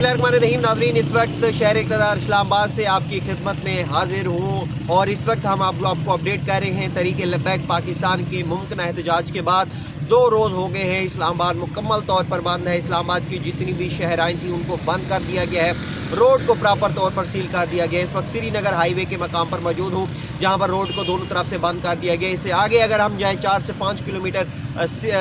रहीम नाज़रीन, इस वक्त शहर इक़्तिदार इस्लामाबाद से आपकी खिदमत में हाजिर हूँ और इस वक्त हम आपको अपडेट कर रहे हैं तहरीक लब्बैक पाकिस्तान के मुमकिन एहतजाज के बाद 2 रोज़ हो गए हैं। इस्लामाबाद मुकम्मल तौर पर बंद है। इस्लामाबाद की जितनी भी शहराएँ थी उनको बंद कर दिया गया है, रोड को प्रॉपर तौर पर सील कर दिया गया है। इस वक्त श्रीनगर हाईवे के मकाम पर मौजूद हूँ जहाँ पर रोड को दोनों तरफ से बंद कर दिया गया है। इससे आगे अगर हम जाएँ 4 से 5 किलोमीटर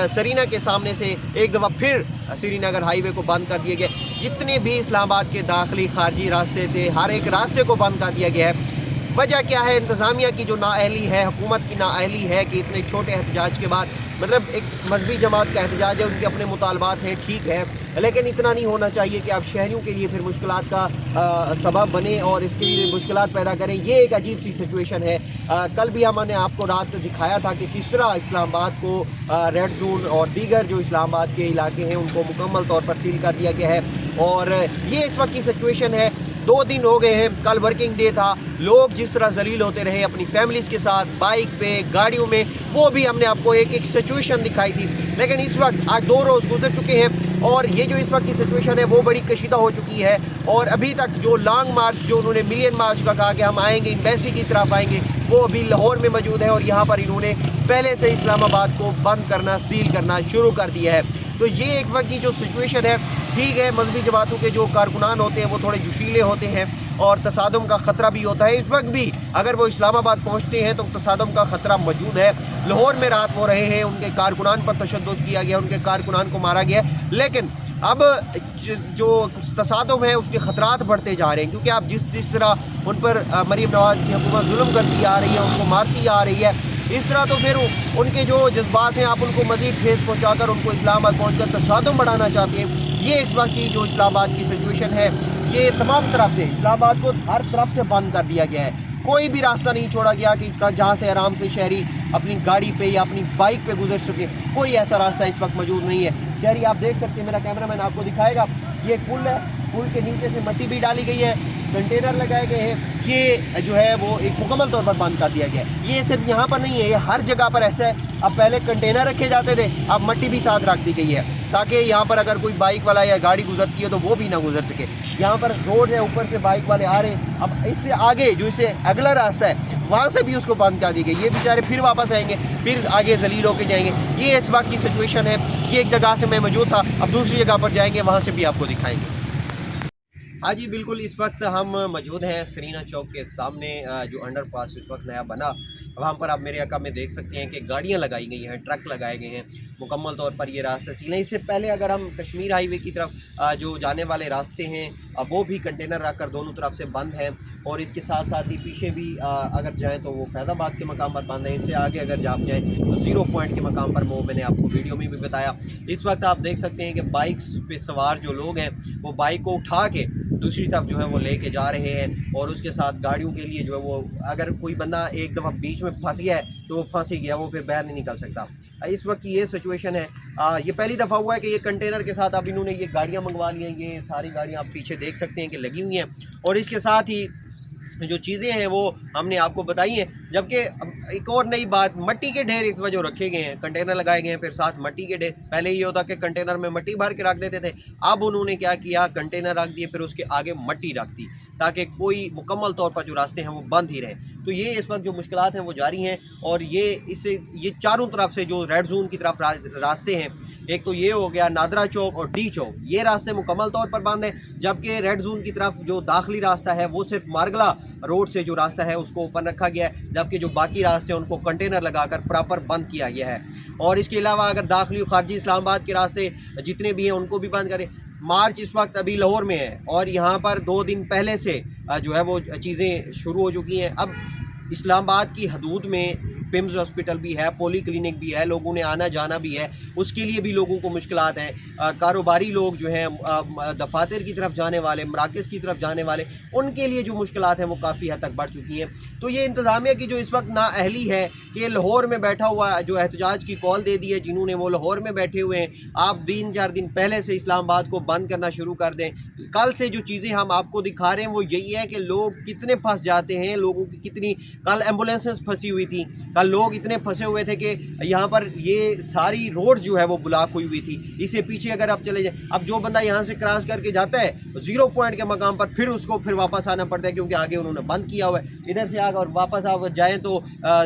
सरीना के सामने से एक दफ़ा फिर श्रीनगर हाईवे को बंद कर दिया गया। जितने भी इस्लामाबाद के दाखिली खारजी रास्ते थे, हर एक रास्ते को बंद कर दिया गया है। वजह क्या है? इंतज़ामिया की जो नाअहली है, हुकूमत की नाअहली है कि इतने छोटे एहतजाज के बाद, मतलब एक मजहबी जमात का एहतजाज है, उनके अपने मुतालबात हैं, ठीक है, लेकिन इतना नहीं होना चाहिए कि आप शहरियों के लिए फिर मुश्किलात का सबब बने और इसके लिए मुश्किलात पैदा करें। ये एक अजीब सी सिचुएशन है। कल भी हमने आपको रात दिखाया था कि किस तरह इस्लामाबाद को रेड जोन और दीगर जो इस्लामाबाद के इलाके हैं उनको मुकम्मल तौर पर सील कर दिया गया है और ये इस वक्त की सिचुएशन है। 2 दिन हो गए हैं, कल वर्किंग डे था। लोग जिस तरह जलील होते रहे अपनी फैमिलीज़ के साथ, बाइक पे, गाड़ियों में, वो भी हमने आपको एक सिचुएशन दिखाई थी। लेकिन इस वक्त आज 2 रोज़ गुजर चुके हैं और ये जो इस वक्त की सिचुएशन है वो बड़ी कशीदा हो चुकी है। और अभी तक जो लॉन्ग मार्च, जो उन्होंने मिलियन मार्च का कहा कि हम आएंगे, एम्बेसी की तरफ आएंगे, वो अभी लाहौर में मौजूद है और यहाँ पर इन्होंने पहले से इस्लामाबाद को बंद करना, सील करना शुरू कर दिया है। तो ये एक वक्त की जो सिचुएशन है, ठीक है, मजहबी जमातों के जो कारकुनान होते हैं वो थोड़े जोशीले होते हैं और तसादम का ख़तरा भी होता है। इस वक्त भी अगर वो इस्लामाबाद पहुंचते हैं तो तसादम का ख़तरा मौजूद है। लाहौर में रात हो रहे हैं, उनके कारकुनान पर तशद्दुद किया गया, उनके कारकुनान को मारा गया, लेकिन अब जो तसादम है उसके ख़तरात बढ़ते जा रहे हैं क्योंकि आप जिस तरह उन पर मरीम नवाज़ की हुकूमत जुल्म करती आ रही है, उनको मारती आ रही है, इस तरह तो फिर उनके जो जज्बात हैं आप उनको मज़ीद ठेस पहुँचाकर उनको इस्लामाबाद पहुँचकर तसादम बढ़ाना चाहते हैं। ये इस वक्त की जो इस्लामाबाद की सिचुएशन है, ये तमाम तरफ से इस्लामाबाद को हर तरफ से बंद कर दिया गया है। कोई भी रास्ता नहीं छोड़ा गया कि जहाँ से आराम से शहरी अपनी गाड़ी पे या अपनी बाइक पे गुजर सके। कोई ऐसा रास्ता इस वक्त मौजूद नहीं है। शहरी आप देख सकते हैं, मेरा कैमरामैन आपको दिखाएगा, ये पुल है, पुल के नीचे से मिट्टी भी डाली गई है, कंटेनर लगाए गए हैं। ये जो है वो एक मुकम्मल तौर पर बंद कर दिया गया है। ये सिर्फ यहाँ पर नहीं है, ये हर जगह पर ऐसा है। अब पहले कंटेनर रखे जाते थे, अब मिट्टी भी साथ रख दी गई है ताकि यहाँ पर अगर कोई बाइक वाला या गाड़ी गुजरती है तो वो भी ना गुजर सके। यहाँ पर रोड है, ऊपर से बाइक वाले आ रहे हैं। अब इससे आगे जो इससे अगला रास्ता है वहाँ से भी उसको बंद कर दी गई। ये बेचारे फिर वापस आएंगे, फिर आगे जलील होके जाएंगे। ये इस वक्त की सिचुएशन है। ये एक जगह से मैं मौजूद था, अब दूसरी जगह पर जाएंगे, वहाँ से भी आपको दिखाएंगे। हाँ जी बिल्कुल, इस वक्त हम मौजूद हैं सरीना चौक के सामने, जो अंडरपास इस वक्त नया बना, वहाँ पर आप मेरे आका में देख सकते हैं कि गाड़ियाँ लगाई गई हैं, ट्रक लगाए गए हैं, मुकम्मल तौर पर ये रास्ते सील हैं। इससे पहले अगर हम कश्मीर हाईवे की तरफ जो जाने वाले रास्ते हैं वो भी कंटेनर रखकर दोनों तरफ से बंद हैं और इसके साथ साथ ही पीछे भी अगर जाएँ तो वो फैज़ाबाद के मकाम पर बंद है। इससे आगे अगर आप जाएँ तो 0 पॉइंट के मकाम पर वो मैंने आपको वीडियो में भी बताया। इस वक्त आप देख सकते हैं कि बाइक पे सवार जो लोग हैं वो बाइक को उठा के दूसरी तरफ जो है वो लेके जा रहे हैं और उसके साथ गाड़ियों के लिए जो है वो, अगर कोई बंदा एक दफ़ा बीच में फंस गया है तो वो फंस ही गया, वो फिर बाहर नहीं निकल सकता। इस वक्त की ये सिचुएशन है। ये पहली दफ़ा हुआ है कि ये कंटेनर के साथ अब इन्होंने ये गाड़ियाँ मंगवा ली हैं। ये सारी गाड़ियाँ आप पीछे देख सकते हैं कि लगी हुई हैं और इसके साथ ही जो चीज़ें हैं वो हमने आपको बताई हैं। जबकि एक और नई बात, मट्टी के ढेर इस वजह रखे गए हैं, कंटेनर लगाए गए हैं, फिर साथ मट्टी के ढेर। पहले ये होता कि कंटेनर में मट्टी भर के रख देते थे, अब उन्होंने क्या किया, कंटेनर रख दिए, फिर उसके आगे मट्टी रख दी ताकि कोई मुकम्मल तौर पर जो रास्ते हैं वो बंद ही रहें। तो ये इस वक्त जो मुश्किलात हैं वो जारी हैं और ये चारों तरफ से जो रेड जोन की तरफ रास्ते हैं, एक तो ये हो गया नादरा चौक और डी चौक, ये रास्ते मुकम्मल तौर पर बंद हैं। जबकि रेड जोन की तरफ जो दाखिली रास्ता है वो सिर्फ मारगला रोड से जो रास्ता है उसको ओपन रखा गया है, जबकि जो बाकी रास्ते हैं उनको कंटेनर लगाकर प्रॉपर बंद किया गया है। और इसके अलावा अगर दाखिली खारजी इस्लामाबाद के रास्ते जितने भी हैं उनको भी बंद करें। मार्च इस वक्त अभी लाहौर में है और यहाँ पर 2 दिन पहले से जो है वो चीज़ें शुरू हो चुकी हैं। अब इस्लामाबाद की हदूद में पिम्स हॉस्पिटल भी है, पोली क्लिनिक भी है, लोगों ने आना जाना भी है, उसके लिए भी लोगों को मुश्किलात हैं। कारोबारी लोग जो हैं, दफातर की तरफ जाने वाले, मराकज़ की तरफ जाने वाले, उनके लिए जो मुश्किलात हैं वो काफ़ी हद तक बढ़ चुकी हैं। तो ये इंतज़ामिया की जो इस वक्त नाअहली है कि लाहौर में बैठा हुआ जो एहतजाज की कॉल दे दी है, जिन्होंने वो लाहौर में बैठे हुए हैं, आप 3-4 दिन पहले से इस्लामाबाद को बंद करना शुरू कर दें। कल से जो चीज़ें हम आपको दिखा रहे हैं वो यही है कि लोग कितने फंस जाते हैं, लोगों की कितनी, कल एम्बुलेंसेस फंसी हुई थी, कल लोग इतने फंसे हुए थे कि यहाँ पर ये सारी रोड जो है वो ब्लॉक हुई थी। इससे पीछे अगर आप चले जाए, अब जो बंदा यहाँ से क्रॉस करके जाता है 0 पॉइंट के मकाम पर फिर उसको फिर वापस आना पड़ता है, क्योंकि आगे उन्होंने बंद किया हुआ है। इधर से आकर वापस आप जाएँ तो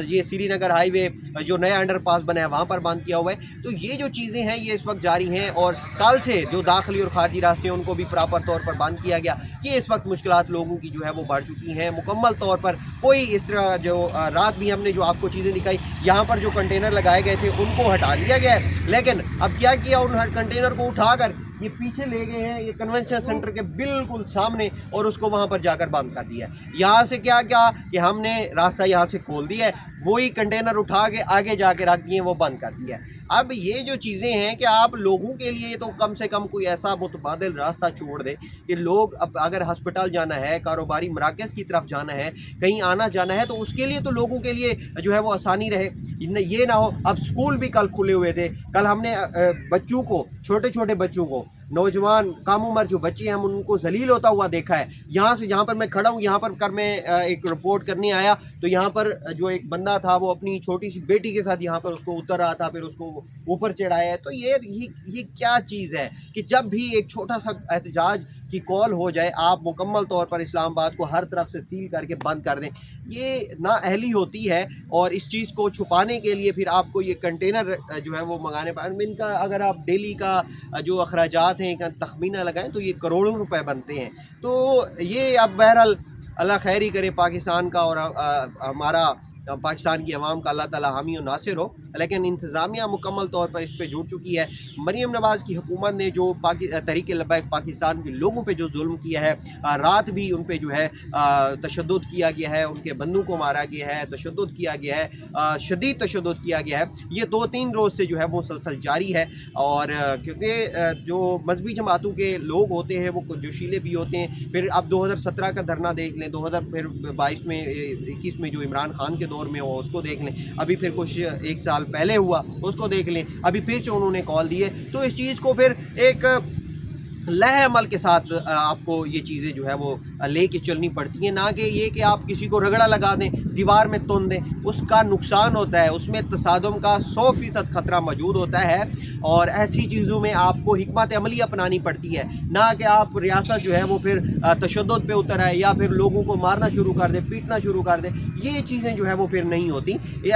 ये श्रीनगर हाईवे जो नया अंडरपास बना है वहाँ पर बंद किया हुआ है। तो ये जो चीज़ें हैं ये इस वक्त जारी हैं, और कल से जो दाखिली और खारजी रास्ते हैं उनको भी प्रॉपर तौर पर बंद किया गया। ये इस वक्त मुश्किलात लोगों की जो है वो बढ़ चुकी हैं मुकम्मल तौर पर। कोई इस तरह जो रात भी हमने जो आपको चीज़ें दिखाई, यहाँ पर जो कंटेनर लगाए गए थे उनको हटा लिया गया है, लेकिन अब क्या किया, उन कंटेनर को उठाकर ये पीछे ले गए हैं, ये कन्वेंशन सेंटर के बिल्कुल सामने, और उसको वहाँ पर जाकर बंद कर दिया है। यहाँ से क्या क्या कि हमने रास्ता यहाँ से खोल दिया है, वही कंटेनर उठा के आगे जाके रख दिए, वो बंद कर दिया है। अब ये जो चीज़ें हैं कि आप लोगों के लिए तो कम से कम कोई ऐसा मुतबादिल रास्ता छोड़ दें कि लोग अब अगर हस्पताल जाना है, कारोबारी मराकज़ की तरफ जाना है, कहीं आना जाना है, तो उसके लिए तो लोगों के लिए जो है वो आसानी रहे। ये ना हो, अब स्कूल भी कल खुले हुए थे, कल हमने बच्चों को, छोटे छोटे बच्चों को, नौजवान कम उम्र जो बच्चे हैं, हम उनको जलील होता हुआ देखा है। यहाँ से जहाँ पर मैं खड़ा हूँ, यहाँ पर कर मैं एक रिपोर्ट करने आया तो यहाँ पर जो एक बंदा था वो अपनी छोटी सी बेटी के साथ यहाँ पर उसको उतर रहा था, फिर उसको ऊपर चढ़ाया है। तो ये क्या चीज़ है कि जब भी एक छोटा सा एहतजाज की कॉल हो जाए, आप मुकम्मल तौर पर इस्लामाबाद को हर तरफ से सील करके बंद कर दें। ये नाअहली होती है, और इस चीज़ को छुपाने के लिए फिर आपको ये कंटेनर जो है वो मंगाने पड़े। इनका अगर आप डेली का जो अखराजात हैं का तखमीना लगाएं तो ये करोड़ों रुपए बनते हैं। तो ये अब बहरहाल अल्लाह खैर ही करे पाकिस्तान का, और हमारा पाकिस्तान की अवाम का अल्लाह ताला हामी और नासिर हो। लेकिन इंतज़ामिया मुकम्मल तौर पर इस पर जुड़ चुकी है। मरीम नवाज़ की हुकूमत ने जो तहरीक लब्बैक पाकिस्तान के लोगों पे जो जुल्म किया है, रात भी उन पे जो है तशद्दुद किया गया है, उनके बंदों को मारा गया है, तशद्दुद किया गया है, शदीद तशद्दुद किया गया है। ये 2-3 रोज़ से जो है वो मुसलसल जारी है। और क्योंकि जो मजहबी जमातों के लोग होते हैं वो कुछ जोशीले भी होते हैं। फिर अब 2017 का धरना देख लें, 2022 में 21 में जो इमरान खान के दौर में हो उसको देख लें, अभी फिर कुछ 1 साल पहले हुआ उसको देख लें, अभी फिर से उन्होंने कॉल दी है। तो इस चीज़ को फिर एक लह अमल के साथ आपको ये चीज़ें जो है वो लेके चलनी पड़ती हैं, ना कि ये कि आप किसी को रगड़ा लगा दें, दीवार में तुन दें, उसका नुकसान होता है, उसमें तसादुम का 100% ख़तरा मौजूद होता है। और ऐसी चीज़ों में आपको हिकमत अमली अपनानी पड़ती है, ना कि आप रियासत जो है वो फिर तशद्दुद पे उतर आए या फिर लोगों को मारना शुरू कर दे, पीटना शुरू कर दे। ये चीज़ें जो है वो फिर नहीं होती। ये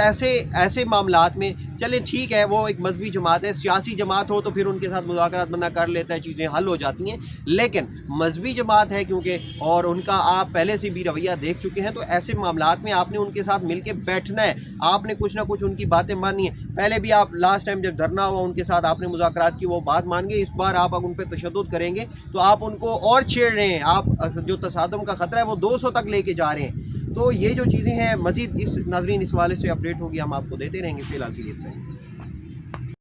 ऐसे मामलात में चले ठीक है, वो एक मजहबी जमात है, सियासी जमात हो तो फिर उनके साथ मुज़ाकरात बंदा कर लेता है, चीज़ें हल हो जाती हैं। लेकिन मजहबी जमात है क्योंकि, और उनका आप पहले से भी रवैया देख चुके हैं, तो ऐसे मामलात में आपने उनके साथ मिल के बैठना है, आपने कुछ ना कुछ उनकी बातें माननी है। पहले भी आप लास्ट टाइम जब धरना हुआ उनके साथ आपने मुज़ाकरात की, वो बात मान गए। इस बार आप उन पर तशद्दुद करेंगे तो आप उनको और छेड़ रहे हैं, आप जो तसादुम का ख़तरा है वो 200 तक लेके जा रहे हैं। तो ये जो चीज़ें हैं मज़ीद इस नाज़रीन इस हवाले से अपडेट होगी, हम आपको देते रहेंगे। फ़िलहाल के लिए